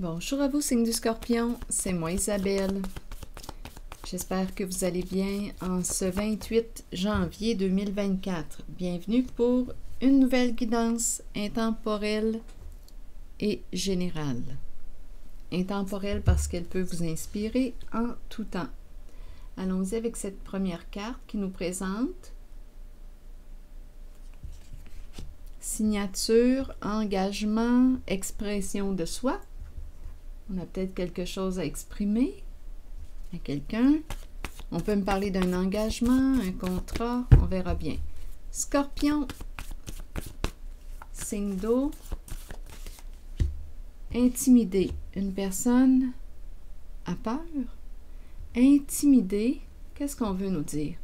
Bonjour à vous, signe du Scorpion, c'est moi Isabelle. J'espère que vous allez bien en ce 28 janvier 2024. Bienvenue pour une nouvelle guidance intemporelle et générale. Intemporelle parce qu'elle peut vous inspirer en tout temps. Allons-y avec cette première carte qui nous présente signature, engagement, expression de soi. On a peut-être quelque chose à exprimer à quelqu'un. On peut me parler d'un engagement, un contrat, on verra bien. Scorpion, signe d'eau, intimider. Une personne a peur. Intimider, qu'est-ce qu'on veut nous dire?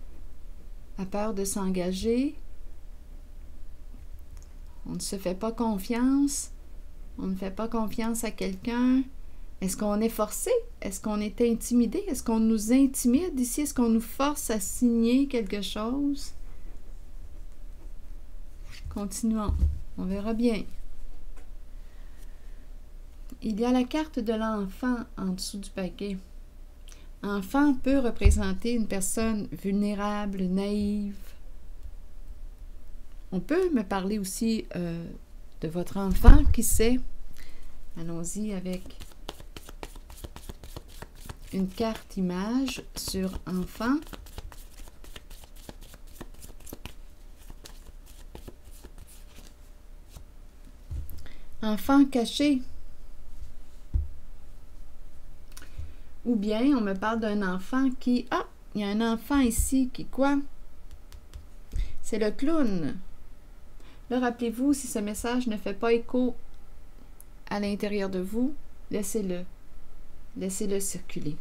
A peur de s'engager. On ne se fait pas confiance. On ne fait pas confiance à quelqu'un. Est-ce qu'on est forcé? Est-ce qu'on est intimidé? Est-ce qu'on nous intimide ici? Est-ce qu'on nous force à signer quelque chose? Continuons. On verra bien. Il y a la carte de l'enfant en dessous du paquet. Enfant peut représenter une personne vulnérable, naïve. On peut me parler aussi de votre enfant, qui sait. Allons-y avec une carte image sur enfant. Enfant caché. Ou bien on me parle d'un enfant qui... Ah, il y a un enfant ici qui quoi? C'est le clown. Là, rappelez-vous, si ce message ne fait pas écho à l'intérieur de vous, laissez-le. Laissez-le circuler.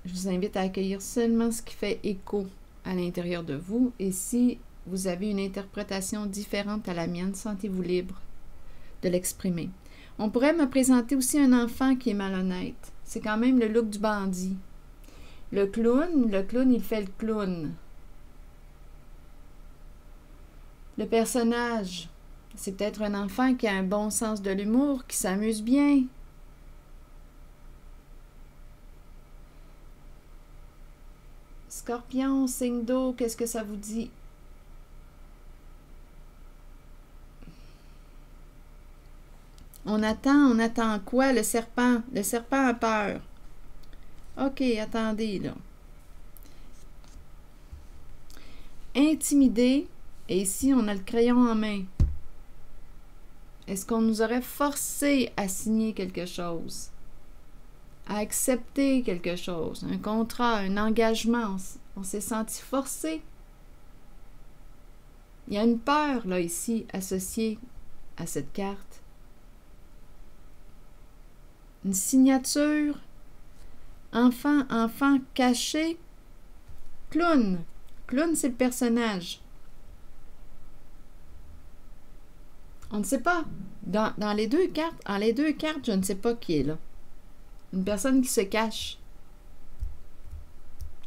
Je vous invite à accueillir seulement ce qui fait écho à l'intérieur de vous. Et si vous avez une interprétation différente à la mienne, sentez-vous libre de l'exprimer. On pourrait me présenter aussi un enfant qui est malhonnête. C'est quand même le look du bandit. Le clown, il fait le clown. Le personnage, c'est peut-être un enfant qui a un bon sens de l'humour, qui s'amuse bien. Scorpion, signe d'eau, qu'est-ce que ça vous dit? On attend quoi? Le serpent. Le serpent a peur. OK, attendez, là. Intimider. Et ici, on a le crayon en main. Est-ce qu'on nous aurait forcé à signer quelque chose? À accepter quelque chose? Un contrat, un engagement? On s'est senti forcé? Il y a une peur, là, ici, associée à cette carte. Une signature. Enfant caché. Clown. Clown, c'est le personnage. On ne sait pas. Dans les deux cartes, je ne sais pas qui est là. Une personne qui se cache.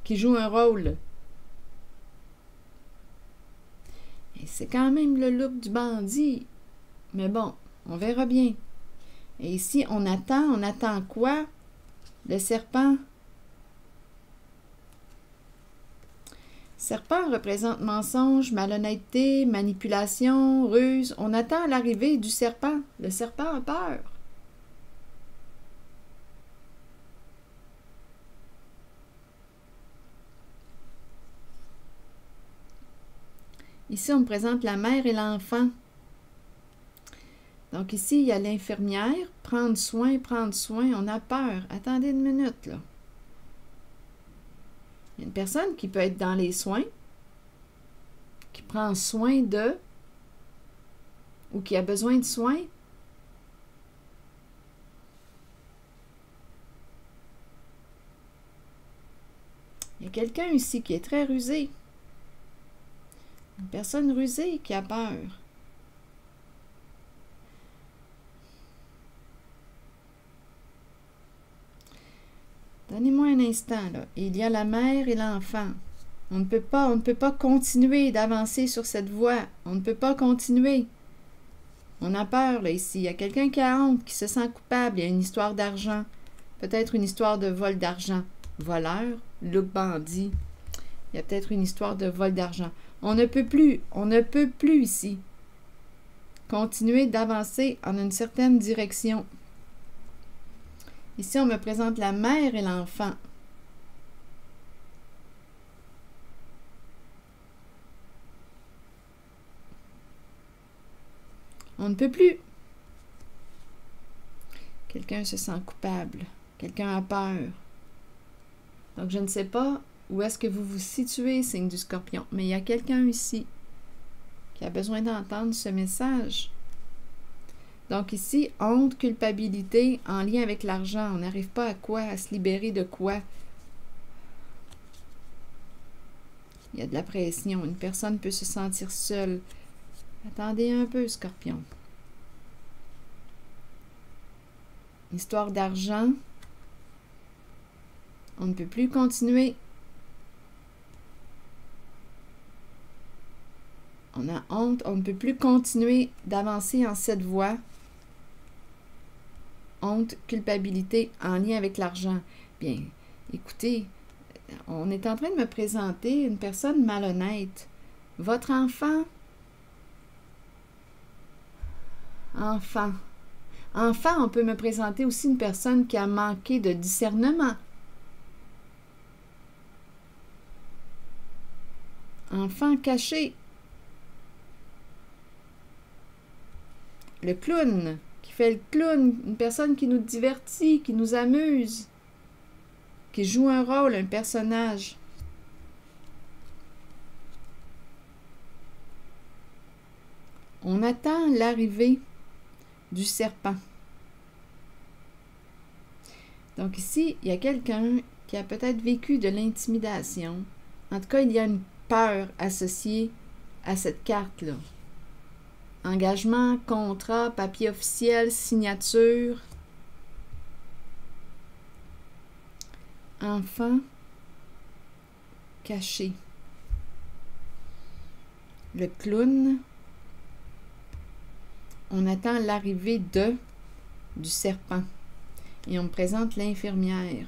Qui joue un rôle. Et c'est quand même le look du bandit. Mais bon, on verra bien. Et ici, on attend quoi? Le serpent. Serpent représente mensonge, malhonnêteté, manipulation, ruse. On attend l'arrivée du serpent. Le serpent a peur. Ici, on me présente la mère et l'enfant. Donc ici, il y a l'infirmière. Prendre soin, on a peur. Attendez une minute, là. Il y a une personne qui peut être dans les soins, qui prend soin de, ou qui a besoin de soins. Il y a quelqu'un ici qui est très rusé. Une personne rusée qui a peur. Donnez-moi un instant, là. Il y a la mère et l'enfant. On ne peut pas continuer d'avancer sur cette voie. On ne peut pas continuer. On a peur, là, ici. Il y a quelqu'un qui a honte, qui se sent coupable. Il y a une histoire d'argent. Peut-être une histoire de vol d'argent. Voleur, loup bandit. Il y a peut-être une histoire de vol d'argent. On ne peut plus ici continuer d'avancer en une certaine direction. Ici, on me présente la mère et l'enfant. On ne peut plus. Quelqu'un se sent coupable. Quelqu'un a peur. Donc, je ne sais pas où est-ce que vous vous situez, signe du Scorpion, mais il y a quelqu'un ici qui a besoin d'entendre ce message. Donc ici, honte, culpabilité en lien avec l'argent. On n'arrive pas à quoi? À se libérer de quoi? Il y a de la pression. Une personne peut se sentir seule. Attendez un peu, Scorpion. Histoire d'argent. On ne peut plus continuer. On a honte. On ne peut plus continuer d'avancer en cette voie. Honte, culpabilité en lien avec l'argent. Bien, écoutez, on est en train de me présenter une personne malhonnête. Votre enfant. Enfant, on peut me présenter aussi une personne qui a manqué de discernement. Enfant caché. Le clown, qui fait le clown, une personne qui nous divertit, qui nous amuse, qui joue un rôle, un personnage. On attend l'arrivée du serpent. Donc ici, il y a quelqu'un qui a peut-être vécu de l'intimidation. En tout cas, il y a une peur associée à cette carte-là. Engagement, contrat, papier officiel, signature. Enfant caché. Le clown. On attend l'arrivée du serpent. Et on me présente l'infirmière.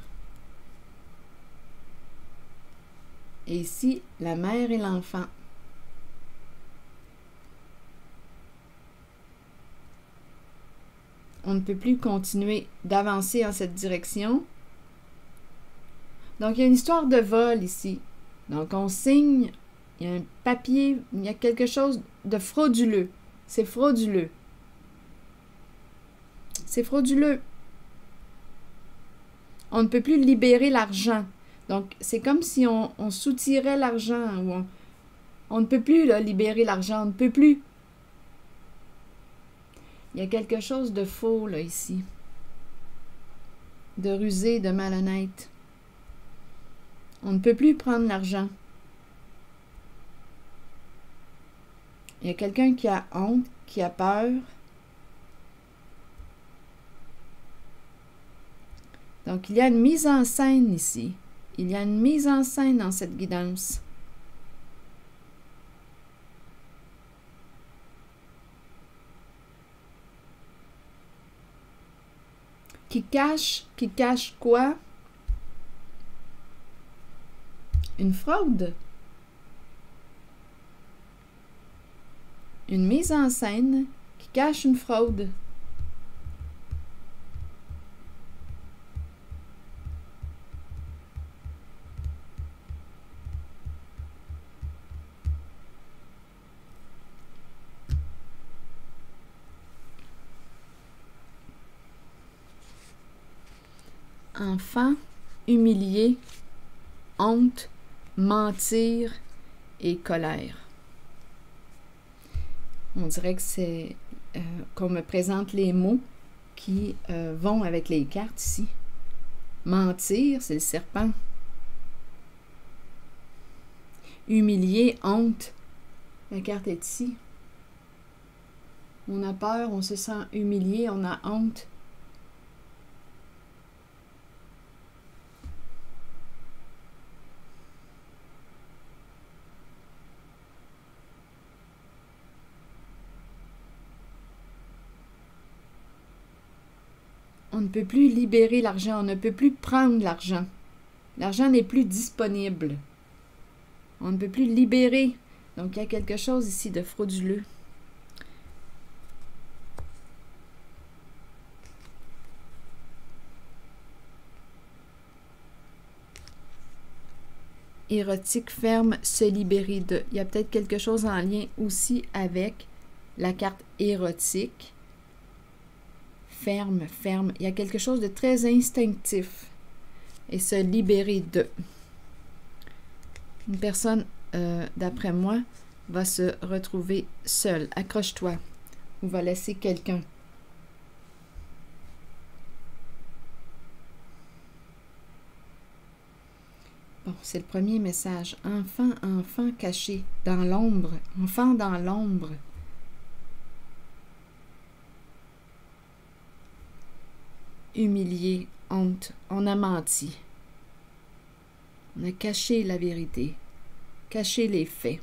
Et ici, la mère et l'enfant. On ne peut plus continuer d'avancer en cette direction. Donc, il y a une histoire de vol ici. Donc, on signe, il y a un papier, il y a quelque chose de frauduleux. C'est frauduleux. C'est frauduleux. On ne peut plus libérer l'argent. Donc, c'est comme si on soutirait l'argent. Ou on ne peut plus là, libérer l'argent. On ne peut plus. Il y a quelque chose de faux là, ici. De rusé, de malhonnête. On ne peut plus prendre l'argent. Il y a quelqu'un qui a honte, qui a peur. Donc, il y a une mise en scène ici. Il y a une mise en scène dans cette guidance. Qui cache quoi? Une fraude. Une mise en scène qui cache une fraude. Enfant, humilié, honte, mentir et colère. On dirait que c'est qu'on me présente les mots qui vont avec les cartes ici. Mentir, c'est le serpent. Humilié, honte, la carte est ici. On a peur, on se sent humilié, on a honte. on ne peut plus libérer l'argent, on ne peut plus prendre l'argent. L'argent n'est plus disponible. On ne peut plus libérer. Donc, il y a quelque chose ici de frauduleux. Érotique, ferme, se libérer de. Il y a peut-être quelque chose en lien aussi avec la carte érotique. Ferme, ferme. Il y a quelque chose de très instinctif. Et se libérer de. Une personne, d'après moi, va se retrouver seule. Accroche-toi. Ou va laisser quelqu'un. Bon, c'est le premier message. Enfant, enfant caché dans l'ombre. Enfant dans l'ombre. Humilié, honte. On a menti. On a caché la vérité. Caché les faits.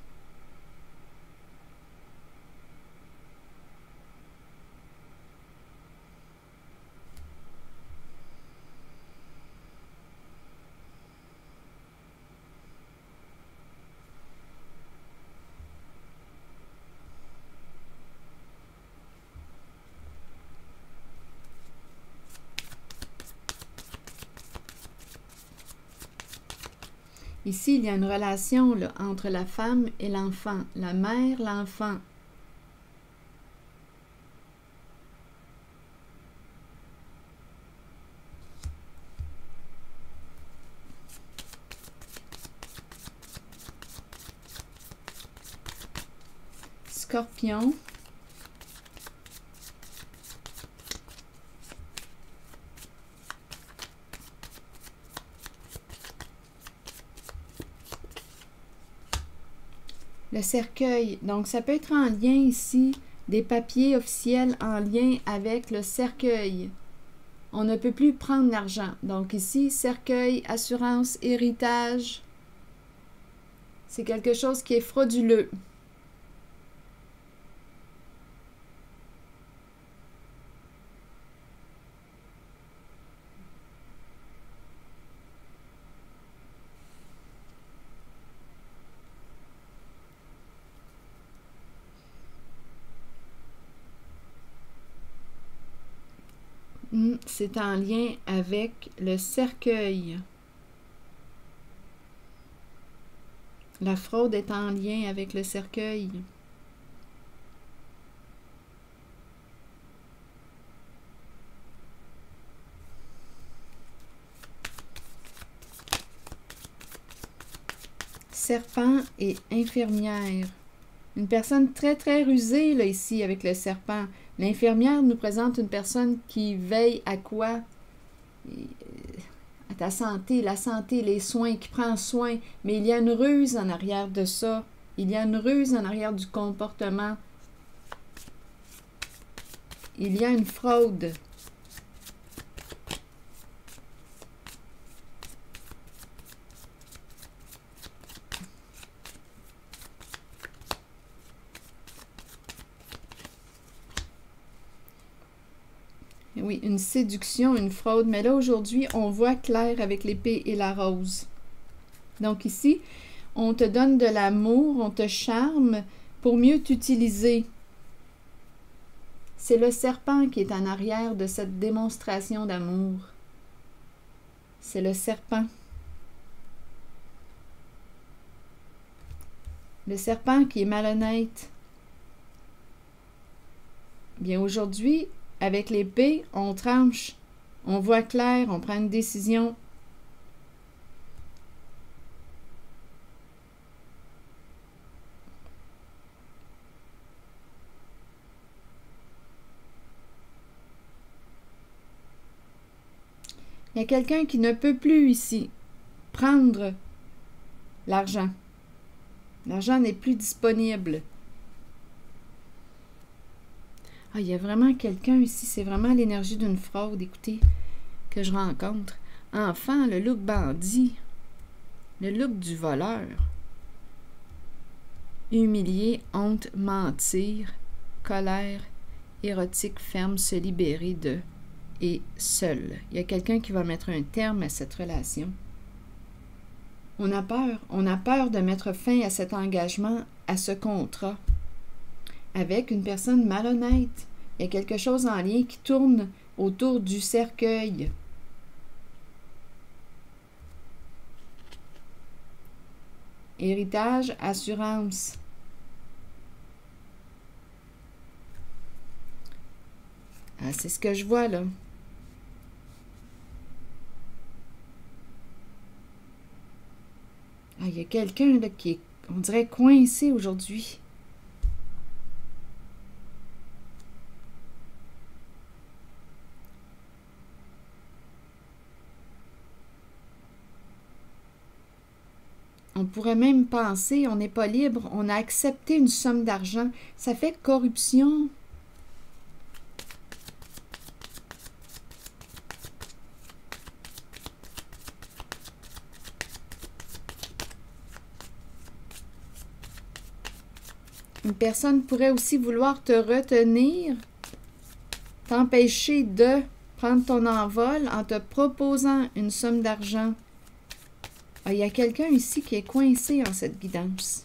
Ici, il y a une relation là, entre la femme et l'enfant, la mère, l'enfant. Scorpion. Le cercueil. Donc, ça peut être en lien ici, des papiers officiels en lien avec le cercueil. On ne peut plus prendre l'argent. Donc, ici, cercueil, assurance, héritage. C'est quelque chose qui est frauduleux. C'est en lien avec le cercueil. La fraude est en lien avec le cercueil. Serpent et infirmière. Une personne très, très rusée, là, ici, avec le serpent. L'infirmière nous présente une personne qui veille à quoi? À ta santé, la santé, les soins, qui prend soin. Mais il y a une ruse en arrière de ça. Il y a une ruse en arrière du comportement. Il y a une fraude. Oui, une séduction, une fraude. Mais là, aujourd'hui, on voit clair avec l'épée et la rose. Donc ici, on te donne de l'amour, on te charme pour mieux t'utiliser. C'est le serpent qui est en arrière de cette démonstration d'amour. C'est le serpent. Le serpent qui est malhonnête. Bien, aujourd'hui, avec l'épée, on tranche, on voit clair, on prend une décision. Il y a quelqu'un qui ne peut plus ici prendre l'argent. L'argent n'est plus disponible. Ah, il y a vraiment quelqu'un ici, c'est vraiment l'énergie d'une fraude, écoutez, que je rencontre. Enfant, le look bandit, le look du voleur. Humilier, honte, mentir, colère, érotique, ferme, se libérer de, est seul. Il y a quelqu'un qui va mettre un terme à cette relation. On a peur de mettre fin à cet engagement, à ce contrat, avec une personne malhonnête. Il y a quelque chose en lien qui tourne autour du cercueil. Héritage, assurance. Ah, c'est ce que je vois là. Ah, il y a quelqu'un là qui est, on dirait, coincé aujourd'hui. On pourrait même penser, on n'est pas libre, on a accepté une somme d'argent. Ça fait corruption. Une personne pourrait aussi vouloir te retenir, t'empêcher de prendre ton envol en te proposant une somme d'argent. Ah, il y a quelqu'un ici qui est coincé en cette guidance.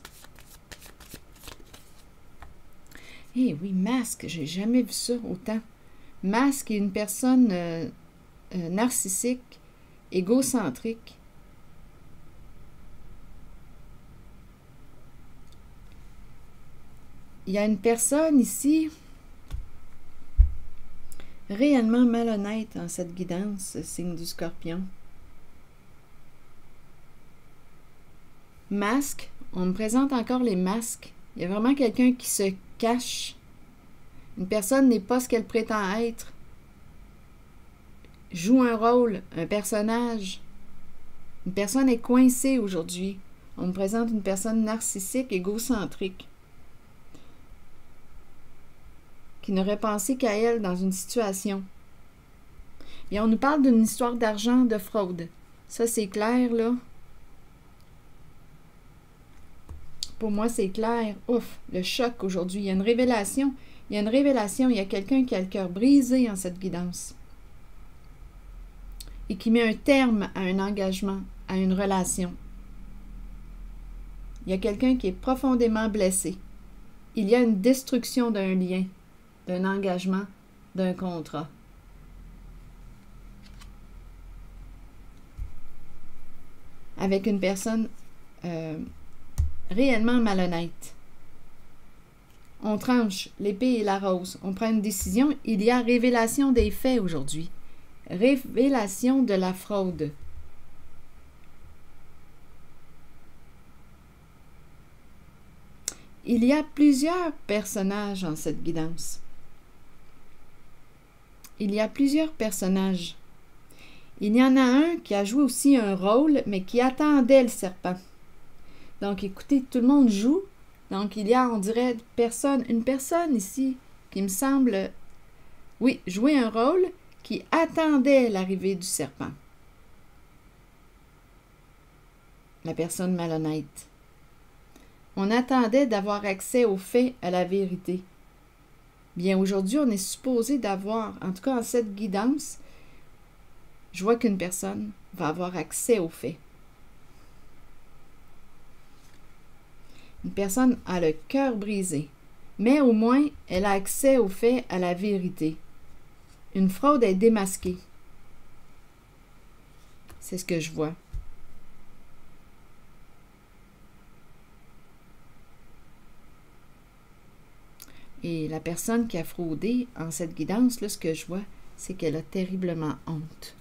Eh oui, masque, j'ai jamais vu ça autant. Masque est une personne narcissique, égocentrique. Il y a une personne ici réellement malhonnête en cette guidance, signe du Scorpion. Masque, on me présente encore les masques. Il y a vraiment quelqu'un qui se cache. Une personne n'est pas ce qu'elle prétend être. Joue un rôle, un personnage. Une personne est coincée aujourd'hui. On me présente une personne narcissique, égocentrique, qui n'aurait pensé qu'à elle dans une situation. Et on nous parle d'une histoire d'argent, de fraude. Ça, c'est clair, là. Pour moi, c'est clair. Ouf, le choc aujourd'hui. Il y a une révélation. Il y a une révélation. Il y a quelqu'un qui a le cœur brisé en cette guidance. Et qui met un terme à un engagement, à une relation. Il y a quelqu'un qui est profondément blessé. Il y a une destruction d'un lien, d'un engagement, d'un contrat. Avec une personne réellement malhonnête. On tranche l'épée et la rose. On prend une décision. Il y a révélation des faits aujourd'hui. Révélation de la fraude. Il y a plusieurs personnages en cette guidance. Il y a plusieurs personnages. Il y en a un qui a joué aussi un rôle, mais qui attendait le serpent. Donc, écoutez, tout le monde joue. Donc, il y a, on dirait, une personne ici qui me semble, oui, jouer un rôle qui attendait l'arrivée du serpent. La personne malhonnête. On attendait d'avoir accès aux faits, à la vérité. Bien, aujourd'hui, on est supposé d'avoir, en tout cas en cette guidance, je vois qu'une personne va avoir accès aux faits. Une personne a le cœur brisé, mais au moins, elle a accès aux faits, à la vérité. Une fraude est démasquée. C'est ce que je vois. Et la personne qui a fraudé en cette guidance, là, ce que je vois, c'est qu'elle a terriblement honte.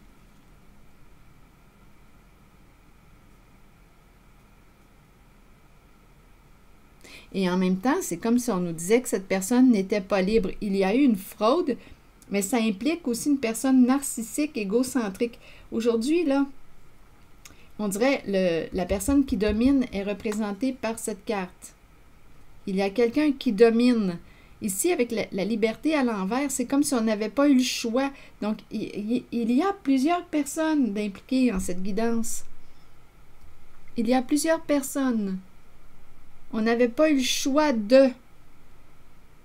Et en même temps, c'est comme si on nous disait que cette personne n'était pas libre. Il y a eu une fraude, mais ça implique aussi une personne narcissique, égocentrique. Aujourd'hui, là, on dirait la personne qui domine est représentée par cette carte. Il y a quelqu'un qui domine. Ici, avec la liberté à l'envers, c'est comme si on n'avait pas eu le choix. Donc, il y a plusieurs personnes impliquées en cette guidance. Il y a plusieurs personnes. On n'avait pas eu le choix de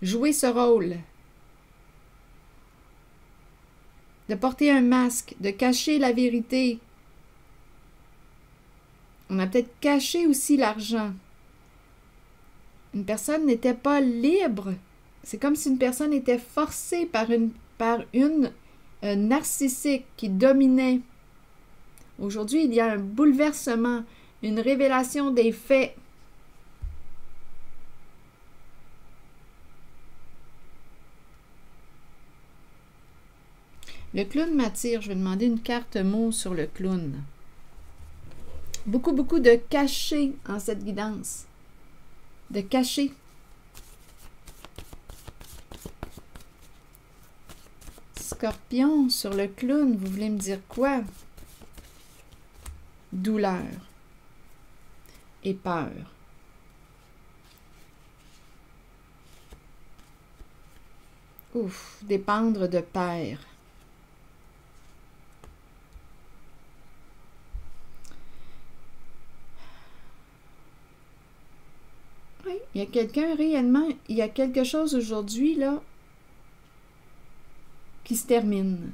jouer ce rôle, de porter un masque, de cacher la vérité. On a peut-être caché aussi l'argent. Une personne n'était pas libre. C'est comme si une personne était forcée par une narcissique qui dominait. Aujourd'hui, il y a un bouleversement, une révélation des faits. Le clown m'attire. Je vais demander une carte mot sur le clown. Beaucoup de cachés en cette guidance. De cachés. Scorpion, sur le clown, vous voulez me dire quoi? Douleur et peur. Ouf, dépendre de père. Oui, il y a quelqu'un réellement, il y a quelque chose aujourd'hui, là, qui se termine.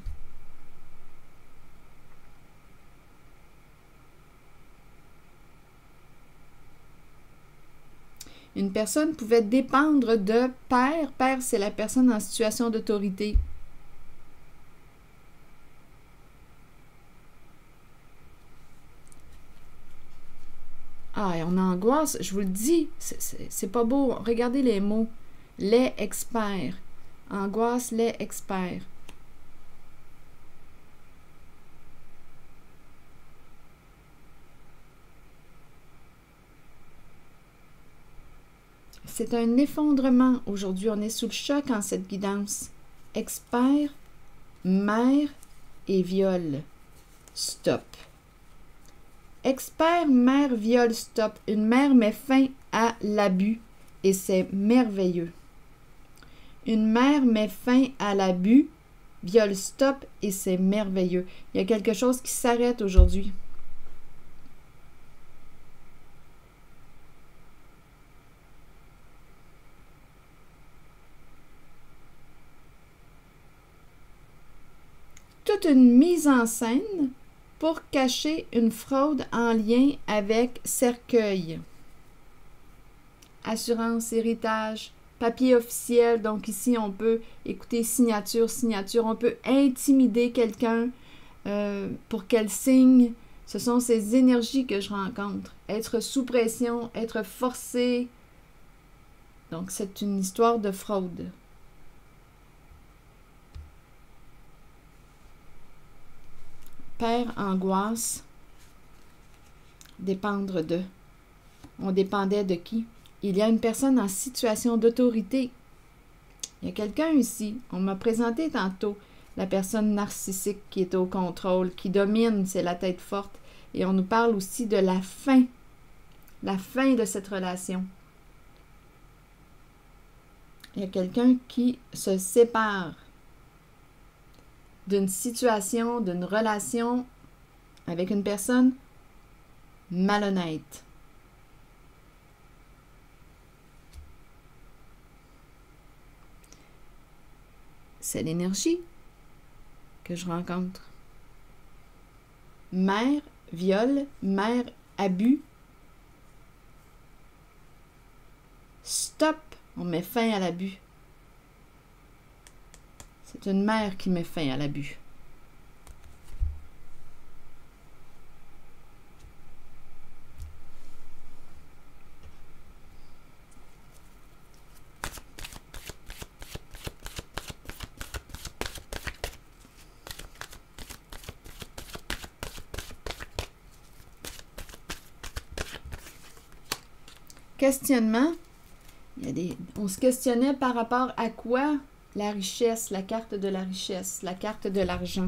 Une personne pouvait dépendre de père. Père, c'est la personne en situation d'autorité. Ah, et on angoisse, je vous le dis, c'est pas beau. Regardez les mots. Les experts. Angoisse, les experts. C'est un effondrement aujourd'hui. On est sous le choc en cette guidance. Expert, mère et viol. Stop. Expert, mère, viol, stop. Une mère met fin à l'abus et c'est merveilleux. Une mère met fin à l'abus, viol, stop et c'est merveilleux. Il y a quelque chose qui s'arrête aujourd'hui. Toute une mise en scène pour cacher une fraude en lien avec cercueil. Assurance, héritage, papier officiel. Donc ici, on peut écouter signature, signature. On peut intimider quelqu'un pour qu'elle signe. Ce sont ces énergies que je rencontre. Être sous pression, être forcé. Donc c'est une histoire de fraude. Père, angoisse, dépendre de. On dépendait de qui? Il y a une personne en situation d'autorité. Il y a quelqu'un ici, on m'a présenté tantôt la personne narcissique qui est au contrôle, qui domine, c'est la tête forte. Et on nous parle aussi de la fin de cette relation. Il y a quelqu'un qui se sépare d'une situation, d'une relation avec une personne malhonnête. C'est l'énergie que je rencontre. Mère, viol, mère, abus. Stop, on met fin à l'abus. C'est une mère qui met fin à l'abus. Questionnement. On se questionnait par rapport à quoi? La richesse, la carte de la richesse, la carte de l'argent.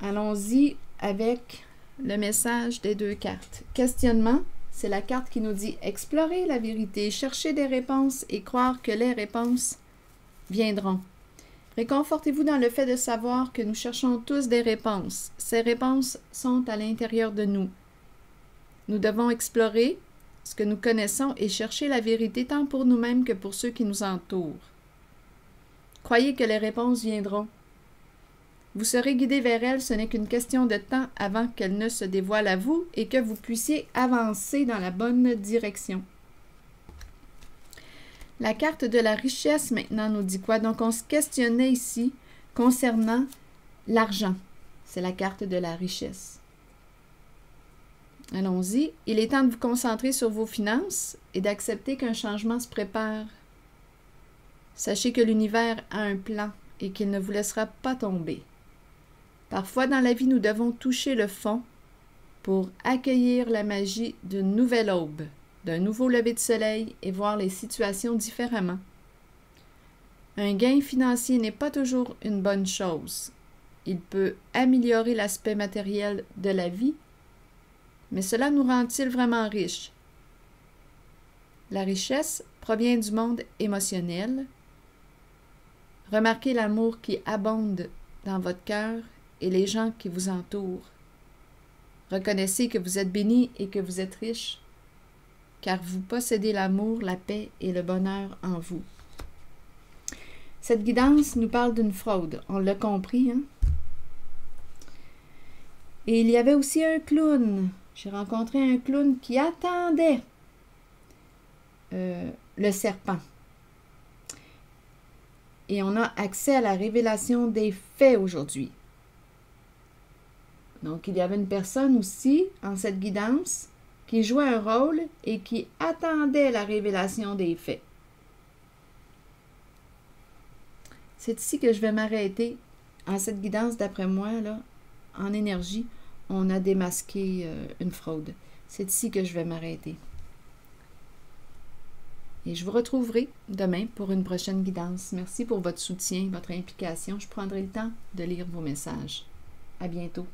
Allons-y avec le message des deux cartes. Questionnement, c'est la carte qui nous dit explorer la vérité, chercher des réponses et croire que les réponses viendront. Réconfortez-vous dans le fait de savoir que nous cherchons tous des réponses. Ces réponses sont à l'intérieur de nous. Nous devons explorer ce que nous connaissons et chercher la vérité tant pour nous-mêmes que pour ceux qui nous entourent. Croyez que les réponses viendront. Vous serez guidé vers elles, ce n'est qu'une question de temps avant qu'elles ne se dévoilent à vous et que vous puissiez avancer dans la bonne direction. La carte de la richesse maintenant nous dit quoi? Donc on se questionnait ici concernant l'argent. C'est la carte de la richesse. Allons-y. Il est temps de vous concentrer sur vos finances et d'accepter qu'un changement se prépare. Sachez que l'univers a un plan et qu'il ne vous laissera pas tomber. Parfois dans la vie, nous devons toucher le fond pour accueillir la magie d'une nouvelle aube, d'un nouveau lever de soleil et voir les situations différemment. Un gain financier n'est pas toujours une bonne chose. Il peut améliorer l'aspect matériel de la vie, mais cela nous rend-il vraiment riches? La richesse provient du monde émotionnel. Remarquez l'amour qui abonde dans votre cœur et les gens qui vous entourent. Reconnaissez que vous êtes béni et que vous êtes riche, car vous possédez l'amour, la paix et le bonheur en vous. Cette guidance nous parle d'une fraude, on l'a compris, hein? Et il y avait aussi un clown. J'ai rencontré un clown qui attendait le serpent. Et on a accès à la révélation des faits aujourd'hui. Donc, il y avait une personne aussi, en cette guidance, qui jouait un rôle et qui attendait la révélation des faits. C'est ici que je vais m'arrêter. En cette guidance, d'après moi, là, en énergie, on a démasqué une fraude. C'est ici que je vais m'arrêter. Et je vous retrouverai demain pour une prochaine guidance. Merci pour votre soutien, votre implication. Je prendrai le temps de lire vos messages. À bientôt.